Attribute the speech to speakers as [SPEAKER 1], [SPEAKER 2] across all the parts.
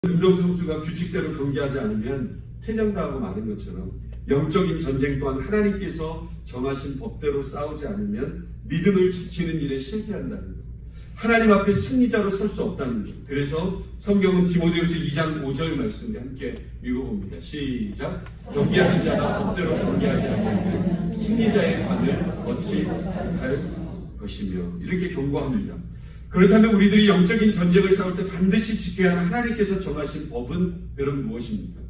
[SPEAKER 1] 운동선수가 규칙대로 경기하지 않으면 퇴장당하고 마는 것처럼 영적인 전쟁 또한 하나님께서 정하신 법대로 싸우지 않으면 믿음을 지키는 일에 실패한다는 것. 하나님 앞에 승리자로 설 수 없다는 것. 그래서 성경은 디모데후서 2장 5절 말씀을 함께 읽어봅니다. 시작. 경기하는 자가 법대로 경기하지 않으면 승리자의 관을 얻지 못할 것이며, 이렇게 경고합니다. 그렇다면 우리들이 영적인 전쟁을 싸울 때 반드시 지켜야 하는 하나님께서 정하신 법은 여러분 무엇입니까?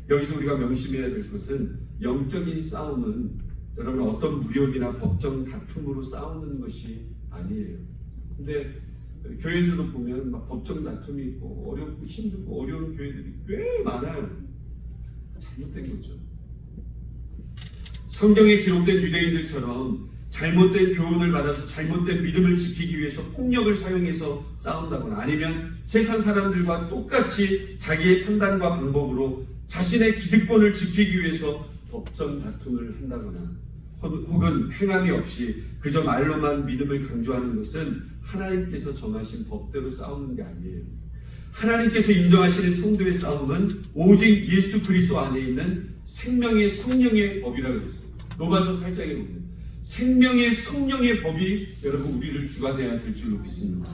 [SPEAKER 1] 여기서 우리가 명심해야 될 것은 영적인 싸움은 여러분 어떤 무력이나 법정 다툼으로 싸우는 것이 아니에요. 근데 교회에서도 보면 막 법정 다툼이 있고 어렵고 힘들고 어려운 교회들이 꽤 많아요. 잘못된 거죠. 성경에 기록된 유대인들처럼 잘못된 교훈을 받아서 잘못된 믿음을 지키기 위해서 폭력을 사용해서 싸운다거나, 아니면 세상 사람들과 똑같이 자기의 판단과 방법으로 자신의 기득권을 지키기 위해서 법정 다툼을 한다거나, 혹은 행함이 없이 그저 말로만 믿음을 강조하는 것은 하나님께서 정하신 법대로 싸우는 게 아니에요. 하나님께서 인정하시는 성도의 싸움은 오직 예수 그리스도 안에 있는 생명의 성령의 법이라고 했어요. 로마서 8장에 보면 생명의 성령의 법이 여러분 우리를 주관해야 될 줄로 믿습니다.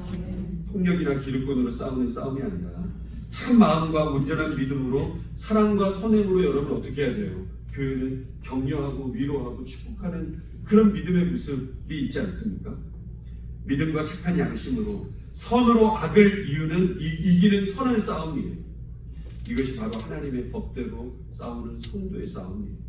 [SPEAKER 1] 폭력이나 기득권으로 싸우는 싸움이 아니라 참 마음과 온전한 믿음으로 사랑과 선행으로 여러분 어떻게 해야 돼요? 교회는 격려하고 위로하고 축복하는 그런 믿음의 모습이 있지 않습니까? 믿음과 착한 양심으로 선으로 악을 이기는 선한 싸움이에요. 이것이 바로 하나님의 법대로 싸우는 성도의 싸움이에요.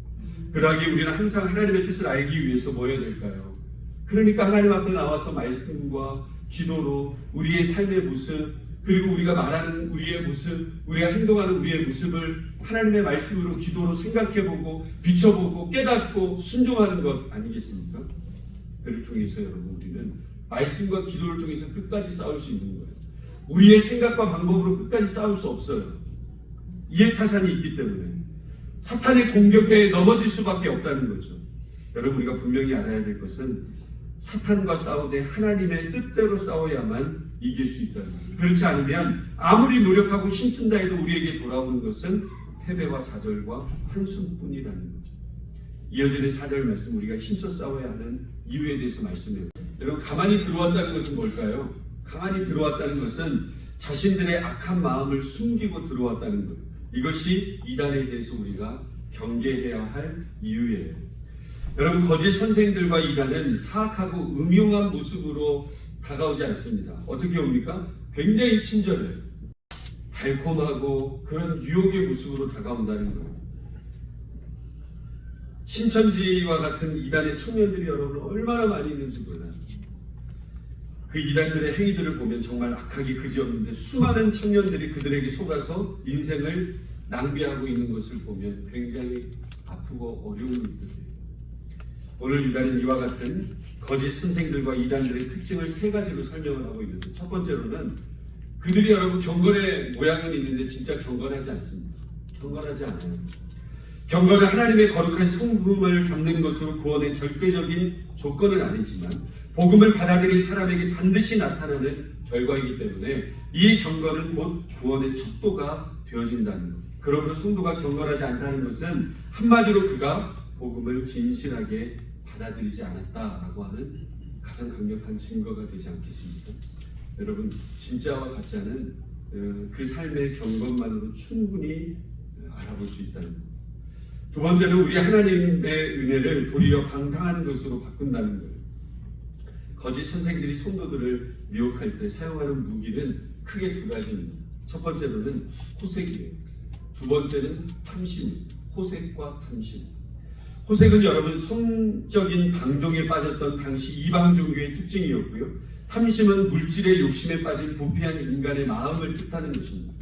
[SPEAKER 1] 그러하기에 우리는 항상 하나님의 뜻을 알기 위해서 뭐 해야 될까요? 그러니까 하나님 앞에 나와서 말씀과 기도로 우리의 삶의 모습, 그리고 우리가 말하는 우리의 모습, 우리가 행동하는 우리의 모습을 하나님의 말씀으로 기도로 생각해보고 비춰보고 깨닫고 순종하는 것 아니겠습니까? 그를 통해서 여러분 우리는 말씀과 기도를 통해서 끝까지 싸울 수 있는 거예요. 우리의 생각과 방법으로 끝까지 싸울 수 없어요. 이해타산이 있기 때문에 사탄의 공격에 넘어질 수밖에 없다는 거죠. 여러분 우리가 분명히 알아야 될 것은 사탄과 싸우되 하나님의 뜻대로 싸워야만 이길 수 있다는 거예요. 그렇지 않으면 아무리 노력하고 힘쓴다 해도 우리에게 돌아오는 것은 패배와 좌절과 한숨뿐이라는 거죠. 이어지는 4절 말씀, 우리가 힘써 싸워야 하는 이유에 대해서 말씀해요. 여러분 가만히 들어왔다는 것은 뭘까요? 가만히 들어왔다는 것은 자신들의 악한 마음을 숨기고 들어왔다는 거예요. 이것이 이단에 대해서 우리가 경계해야 할 이유예요. 여러분 거짓 선생들과 이단은 사악하고 음흉한 모습으로 다가오지 않습니다. 어떻게 옵니까? 굉장히 친절해요. 달콤하고 그런 유혹의 모습으로 다가온다는 거예요. 신천지와 같은 이단의 청년들이 여러분 얼마나 많이 있는지 몰라요. 그 이단들의 행위들을 보면 정말 악하기 그지없는데 수많은 청년들이 그들에게 속아서 인생을 낭비하고 있는 것을 보면 굉장히 아프고 어려운 일들이에요. 오늘 유다는 이와 같은 거짓 선생들과 이단들의 특징을 세 가지로 설명을 하고 있는데, 첫 번째로는 그들이 여러분 경건의 모양은 있는데 진짜 경건하지 않습니다. 경건하지 않아요. 경건은 하나님의 거룩한 성품을 담는 것으로 구원의 절대적인 조건은 아니지만 복음을 받아들인 사람에게 반드시 나타나는 결과이기 때문에 이 경건은 곧 구원의 척도가 되어진다는 것. 그러므로 성도가 경건하지 않다는 것은 한마디로 그가 복음을 진실하게 받아들이지 않았다라고 하는 가장 강력한 증거가 되지 않겠습니까? 여러분 진짜와 가짜는 그 삶의 경건만으로 충분히 알아볼 수 있다는 것. 두 번째는 우리 하나님의 은혜를 도리어 방탕한 것으로 바꾼다는 거예요. 거짓 선생들이 성도들을 미혹할 때 사용하는 무기는 크게 두 가지입니다. 첫 번째로는 호색이에요. 두 번째는 탐심입니다. 호색과 탐심. 호색은 여러분 성적인 방종에 빠졌던 당시 이방 종교의 특징이었고요. 탐심은 물질의 욕심에 빠진 부패한 인간의 마음을 뜻하는 것입니다.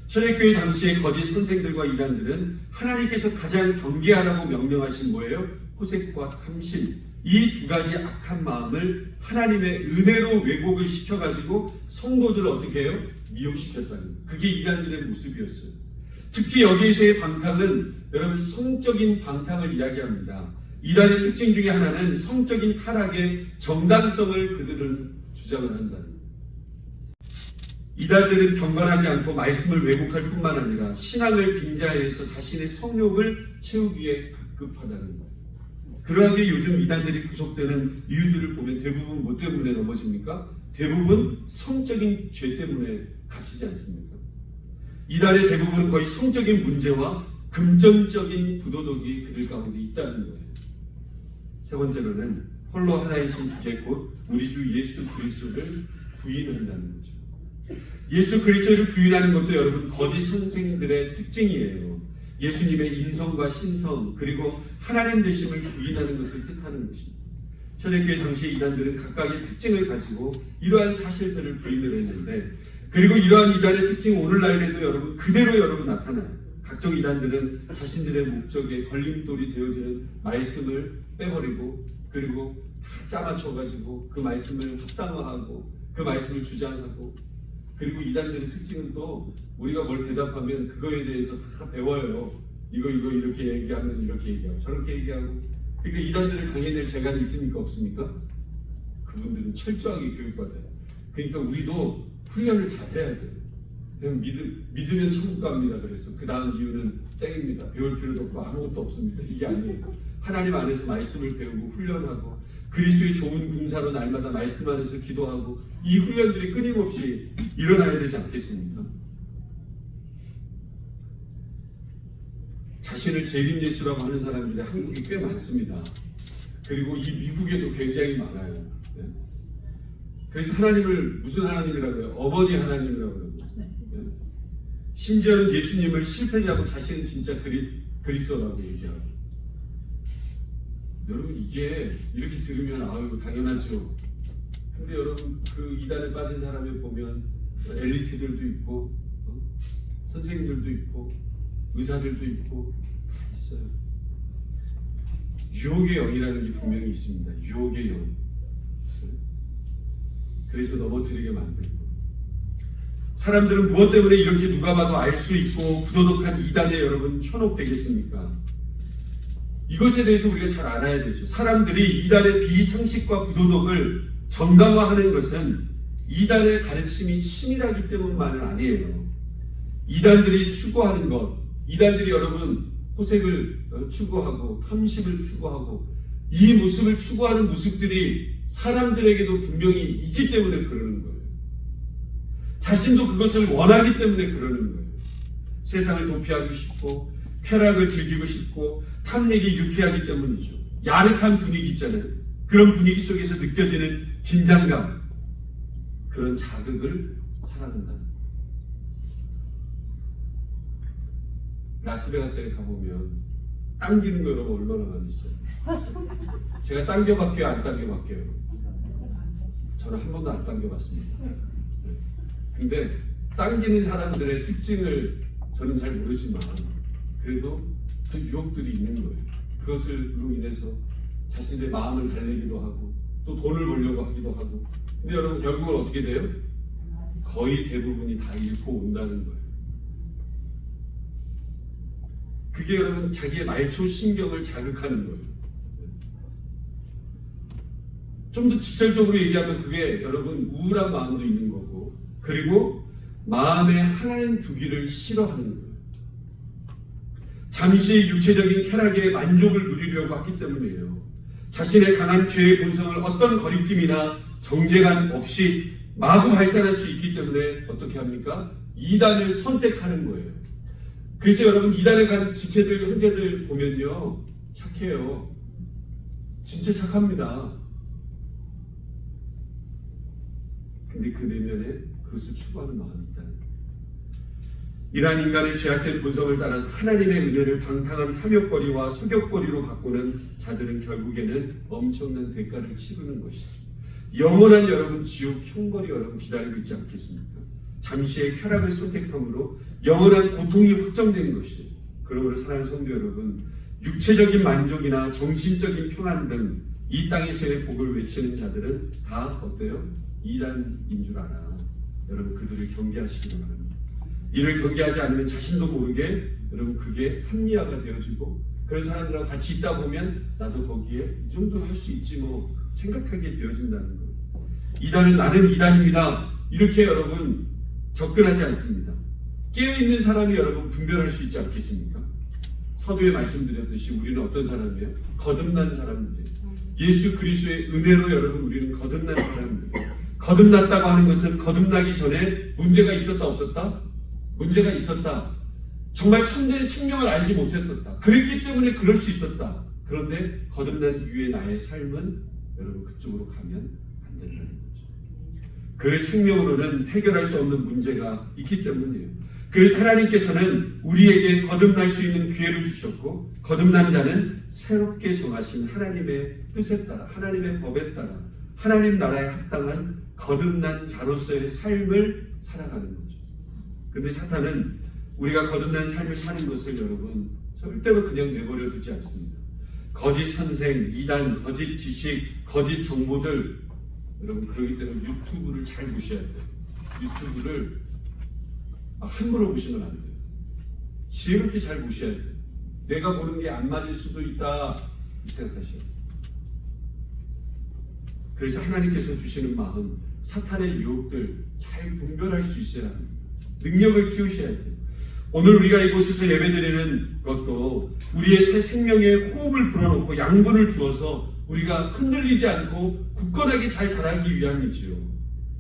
[SPEAKER 1] 초대교회 당시의 거짓 선생들과 이단들은 하나님께서 가장 경계하라고 명령하신 뭐예요? 호색과 탐심. 이 두 가지 악한 마음을 하나님의 은혜로 왜곡을 시켜가지고 성도들을 어떻게 해요? 미혹시켰다는 거예요. 그게 이단들의 모습이었어요. 특히 여기에서의 방탕은 여러분 성적인 방탕을 이야기합니다. 이단의 특징 중에 하나는 성적인 타락의 정당성을 그들은 주장을 한다는 거예요. 이단들은 경건하지 않고 말씀을 왜곡할 뿐만 아니라 신앙을 빙자해서 자신의 성욕을 채우기 위해 급급하다는 거예요. 그러하게 요즘 이단들이 구속되는 이유들을 보면 대부분 뭐 때문에 넘어집니까? 대부분 성적인 죄 때문에 갇히지 않습니까? 이단의 대부분은 거의 성적인 문제와 금전적인 부도덕이 그들 가운데 있다는 거예요. 세 번째로는 홀로 하나이신 주제 곧 우리 주 예수 그리스도를 부인한다는 거죠. 예수 그리스도를 부인하는 것도 여러분 거짓 선생들의 특징이에요. 예수님의 인성과 신성 그리고 하나님 되심을 부인하는 것을 뜻하는 것입니다. 초대교회 당시 이단들은 각각의 특징을 가지고 이러한 사실들을 부인을 했는데 그리고 이러한 이단의 특징이 오늘날에도 여러분 그대로 여러분 나타나요. 각종 이단들은 자신들의 목적에 걸림돌이 되어지는 말씀을 빼버리고 그리고 다 짜맞춰가지고 그 말씀을 합당화하고 그 말씀을 주장하고 그리고 이단들의 특징은 또 우리가 뭘 대답하면 그거에 대해서 다 배워요. 이거 이렇게 얘기하면 이렇게 얘기하고 저렇게 얘기하고 그러니까 이단들을 강해낼 재간이 있습니까? 없습니까? 그분들은 철저하게 교육받아요. 그러니까 우리도 훈련을 잘해야 돼요. 그냥 믿으면 천국 갑니다. 그래서 그 다음 이유는 땡입니다. 배울 필요도 없고 아무것도 없습니다. 이게 아니에요. 하나님 안에서 말씀을 배우고 훈련하고 그리스도의 좋은 군사로 날마다 말씀 안에서 기도하고 이 훈련들이 끊임없이 일어나야 되지 않겠습니까? 자신을 재림 예수라고 하는 사람들이 한국에 꽤 많습니다. 그리고 이 미국에도 굉장히 많아요. 네. 그래서 하나님을 무슨 하나님이라고 해요? 어머니 하나님이라고 그러고 네. 심지어는 예수님을 실패자고 자신은 진짜 그리스도라고 얘기하고 여러분 이게 이렇게 들으면 아유 당연하죠. 근데 여러분 그 이단에 빠진 사람을 보면 엘리트들도 있고 선생님들도 있고 의사들도 있고 다 있어요. 유혹의 영이라는 게 분명히 있습니다. 유혹의 영. 그래서 넘어뜨리게 만들고 사람들은 무엇 때문에 이렇게 누가 봐도 알 수 있고 부도덕한 이단에 여러분 현혹되겠습니까? 이것에 대해서 우리가 잘 알아야 되죠. 사람들이 이단의 비상식과 부도덕을 정당화하는 것은 이단의 가르침이 치밀하기 때문만은 아니에요. 이단들이 추구하는 것, 이단들이 여러분 호색을 추구하고 탐심을 추구하고 이 모습을 추구하는 모습들이 사람들에게도 분명히 있기 때문에 그러는 거예요. 자신도 그것을 원하기 때문에 그러는 거예요. 세상을 도피하고 싶고 쾌락을 즐기고 싶고 탐내기 유쾌하기 때문이죠. 야릇한 분위기 있잖아요. 그런 분위기 속에서 느껴지는 긴장감, 그런 자극을 살아간다. 라스베가스에 가보면 당기는 거 여러분 얼마나 많이 있어요. 제가 당겨봤게요, 안 당겨봤게요? 저는 한 번도 안 당겨봤습니다. 근데 당기는 사람들의 특징을 저는 잘 모르지만 그래도 그 유혹들이 있는 거예요. 그것으로 인해서 자신의 마음을 달래기도 하고 또 돈을 벌려고 하기도 하고 근데 여러분 결국은 어떻게 돼요? 거의 대부분이 다 잃고 온다는 거예요. 그게 여러분 자기의 말초 신경을 자극하는 거예요. 좀 더 직설적으로 얘기하면 그게 여러분 우울한 마음도 있는 거고 그리고 마음에 하나님 두기를 싫어하는 거예요. 잠시 육체적인 쾌락에 만족을 누리려고 하기 때문이에요. 자신의 강한 죄의 본성을 어떤 거리낌이나 정죄감 없이 마구 발산할 수 있기 때문에 어떻게 합니까? 이단을 선택하는 거예요. 그래서 여러분 이단에 간 지체들, 형제들 보면요 착해요. 진짜 착합니다. 근데 그 내면에 그것을 추구하는 마음이 있다는 거예요. 이러한 인간의 죄악된 본성을 따라서 하나님의 은혜를 방탕한 탐욕거리와 소격거리로 바꾸는 자들은 결국에는 엄청난 대가를 치르는 것이죠. 영원한 여러분 지옥 형벌이 여러분 기다리고 있지 않겠습니까? 잠시의 쾌락을 선택함으로 영원한 고통이 확정된 것이죠. 그러므로 사랑하는 성도 여러분, 육체적인 만족이나 정신적인 평안 등 이 땅에서의 복을 외치는 자들은 다 어때요? 이단인 줄 알아. 여러분 그들을 경계하시기를 바랍니다. 이를 경계하지 않으면 자신도 모르게 여러분 그게 합리화가 되어지고 그런 사람들하고 같이 있다 보면 나도 거기에 이 정도는 할 수 있지 뭐 생각하게 되어진다는 거예요. 이단은 나는 이단입니다. 이렇게 여러분 접근하지 않습니다. 깨어있는 사람이 여러분 분별할 수 있지 않겠습니까? 서두에 말씀드렸듯이 우리는 어떤 사람이에요? 거듭난 사람들이에요. 예수 그리스도의 은혜로 여러분 우리는 거듭난 사람들이에요. 거듭났다고 하는 것은 거듭나기 전에 문제가 있었다 없었다? 문제가 있었다. 정말 참된 생명을 알지 못했었다. 그랬기 때문에 그럴 수 있었다. 그런데 거듭난 이후의 나의 삶은 여러분 그쪽으로 가면 안 된다는 거죠. 그 생명으로는 해결할 수 없는 문제가 있기 때문이에요. 그래서 하나님께서는 우리에게 거듭날 수 있는 기회를 주셨고 거듭난 자는 새롭게 정하신 하나님의 뜻에 따라 하나님의 법에 따라 하나님 나라에 합당한 거듭난 자로서의 삶을 살아가는 거죠. 그런데 사탄은 우리가 거듭난 삶을 사는 것을 여러분 절대로 그냥 내버려 두지 않습니다. 거짓 선생, 이단, 거짓 지식, 거짓 정보들 여러분 그러기 때문에 유튜브를 잘 보셔야 돼요. 유튜브를 함부로 보시면 안 돼요. 지혜롭게 잘 보셔야 돼요. 내가 보는 게 안 맞을 수도 있다 생각하셔야 돼요. 그래서 하나님께서 주시는 마음, 사탄의 유혹들 잘 분별할 수 있어야 합니다. 능력을 키우셔야 돼요. 오늘 우리가 이곳에서 예배드리는 것도 우리의 새 생명에 호흡을 불어넣고 양분을 주어서 우리가 흔들리지 않고 굳건하게 잘 자라기 위함이지요.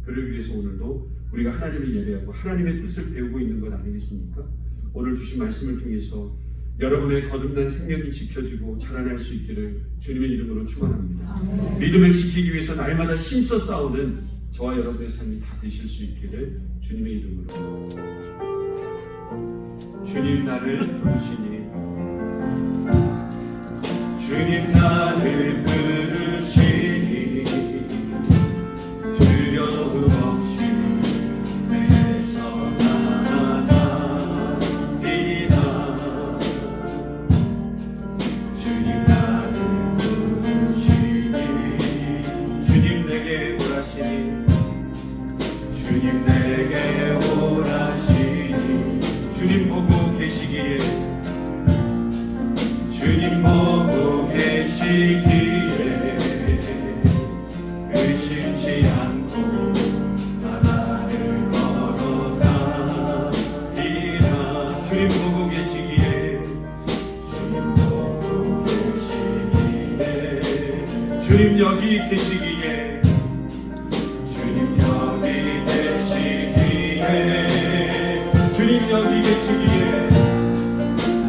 [SPEAKER 1] 그를 위해서 오늘도 우리가 하나님을 예배하고 하나님의 뜻을 배우고 있는 것 아니겠습니까? 오늘 주신 말씀을 통해서 여러분의 거듭난 생명이 지켜지고 자라날 수 있기를 주님의 이름으로 축원합니다. 믿음을 지키기 위해서 날마다 힘써 싸우는 저와 여러분의 삶이 다 되실 수 있기를 주님의 이름으로. 주님 나를 부르시니 주님 나를 부르시니 두려움 없이 내게서 나아가리라. 주님 나를 부르시니 주님 내게 오라시니 주님 내게 오라시니 주님 보고 계시기에 주님 보고 계시기에 의심치 않고 나를 걸어가리라. 주님 보고 계시기에 주님 보고 계시기에 주님 여기 계시기에 주님 여기 계시기에 주님 여기 계시기에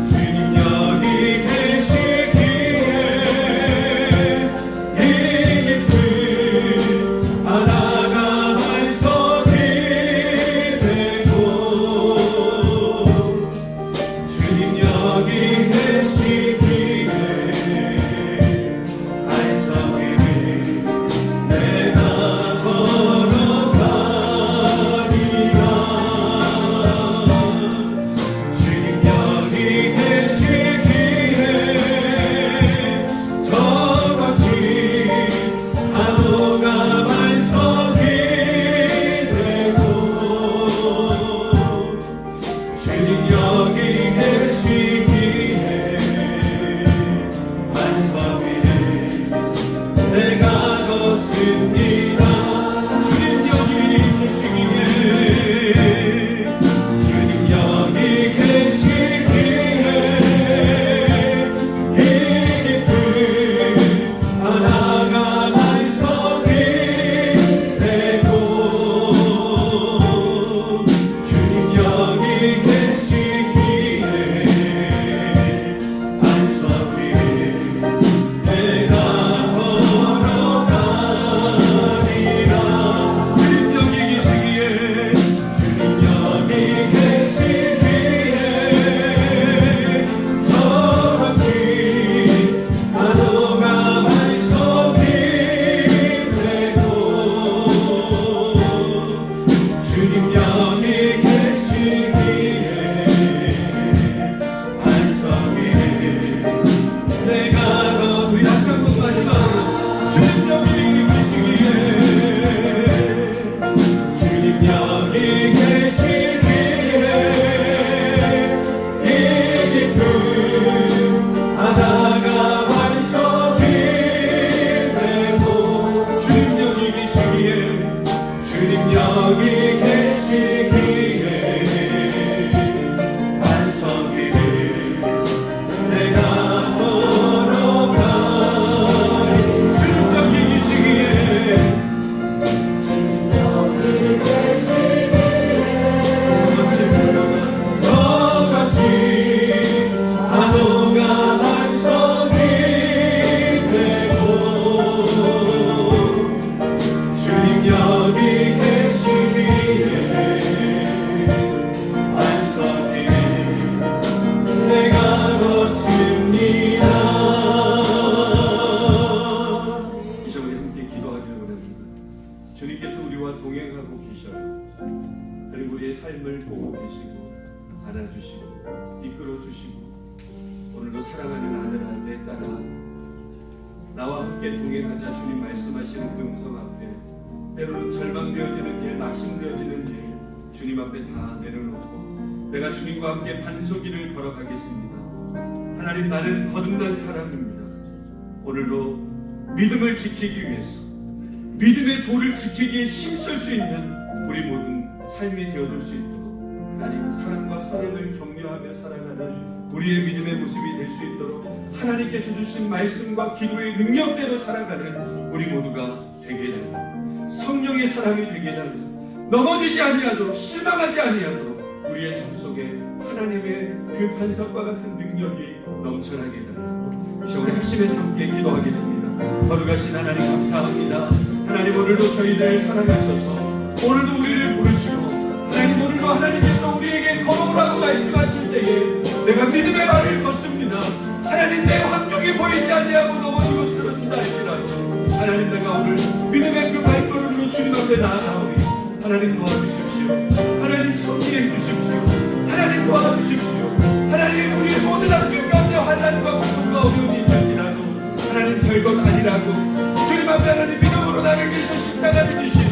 [SPEAKER 1] 주님 여기 계시기에 이 깊은 바다가 반석이 되고 주님 여기 계시기에 반석이 되고 주시고 이끌어 주시고 오늘도 사랑하는 아들아 내 딸아 나와 함께 동행하자 주님 말씀하시는 그 음성 앞에 때로는 절망되어지는 일, 낙심되어지는 일 주님 앞에 다 내려놓고 내가 주님과 함께 반석길을 걸어가겠습니다. 하나님 나는 거듭난 사람입니다. 오늘도 믿음을 지키기 위해서 믿음의 도를 지키기에 힘쓸 수 있는 우리 모든 삶이 되어줄 수 있도록 하나님 사랑과 선행을 격려하며 살아가는 우리의 믿음의 모습이 될 수 있도록 하나님께서 주신 말씀과 기도의 능력대로 살아가는 우리 모두가 되게 해달라. 성령의 사람이 되게 해달라. 넘어지지 아니하도록 실망하지 아니하도록 우리의 삶 속에 하나님의 그 반석과 같은 능력이 넘쳐나게 해달라. 이제 우리 합심해서 함께 기도하겠습니다. 거룩하신 하나님 감사합니다. 하나님 오늘도 저희들을 사랑하셔서 오늘도 우리를 부르시고 하나님 오늘도 하나님께서 우리에게 걸어오라고 말씀하실 때에 내가 믿음의 발을 걷습니다. 하나님 내 환경이 보이지 아니하고 넘어지고 쓰러진다 할지라도 하나님 내가 오늘 믿음의 그 발걸음으로 주님 앞에 나아가오니 하나님 도와주십시오. 하나님 성리해 주십시오. 하나님 도와주십시오. 하나님 우리의 모든 학교 가운데 환난과 고통과 어려움이 있을지라도 하나님 별것 아니라고 주님 앞에 하나님 믿음으로 나를 위해서 십자가를 지신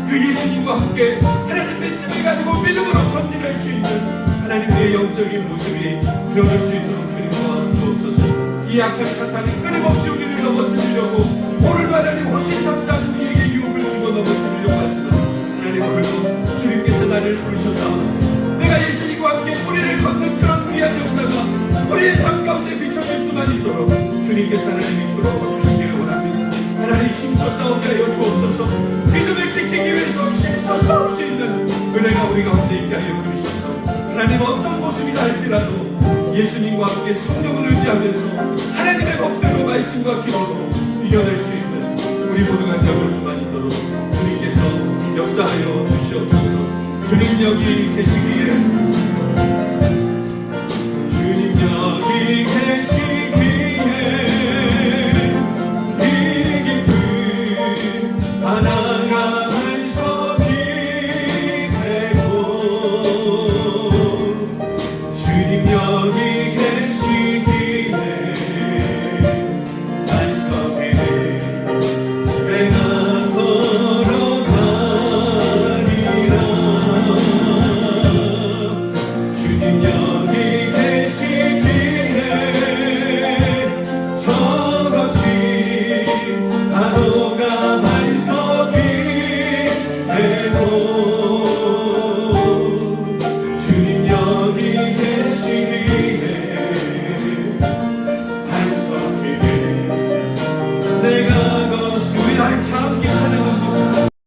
[SPEAKER 1] 그 예수님과 함께 하나님 맺힘을 가지고 믿음으로 전진할 수 있는 하나님의 영적인 모습이 되어질 수 있도록 주님 도와주옵소서. 이 악한 사탄이 끊임없이 우리를 넘어뜨리려고 오늘도 하나님 호신탐탐 우리에게 유혹을 주고 넘어뜨리려고 하지만 하나님 오늘도 주님께서 나를 부르셔서 내가 예수님과 함께 뿌리를 걷는 그런 귀한 역사가 우리의 삶 가운데 비춰질 수만 있도록 주님께서 하나님 이끌어 주시기를 원합니다. 하나님 힘써 싸우게 하여 주옵소서. 믿음을 지키기 위해서 힘써 싸울 수 있는 은혜가 우리 가운데 있게 하여 주셔서 하나님 어떤 모습이라 할지라도 예수님과 함께 성령을 의지하면서 하나님의 법대로 말씀과 기도로 이겨낼 수 있는 우리 모두가 되어볼 수만 있도록 주님께서 역사하여 주시옵소서. 주님 여기 계시기에 주님 여기 계시기에 이 깊은 바다가 반석이 되고 주님 여기 계시기에 반석이 내가 걸어가리라. 주님 여기 계시기에 저같이 파도가 반석이 되고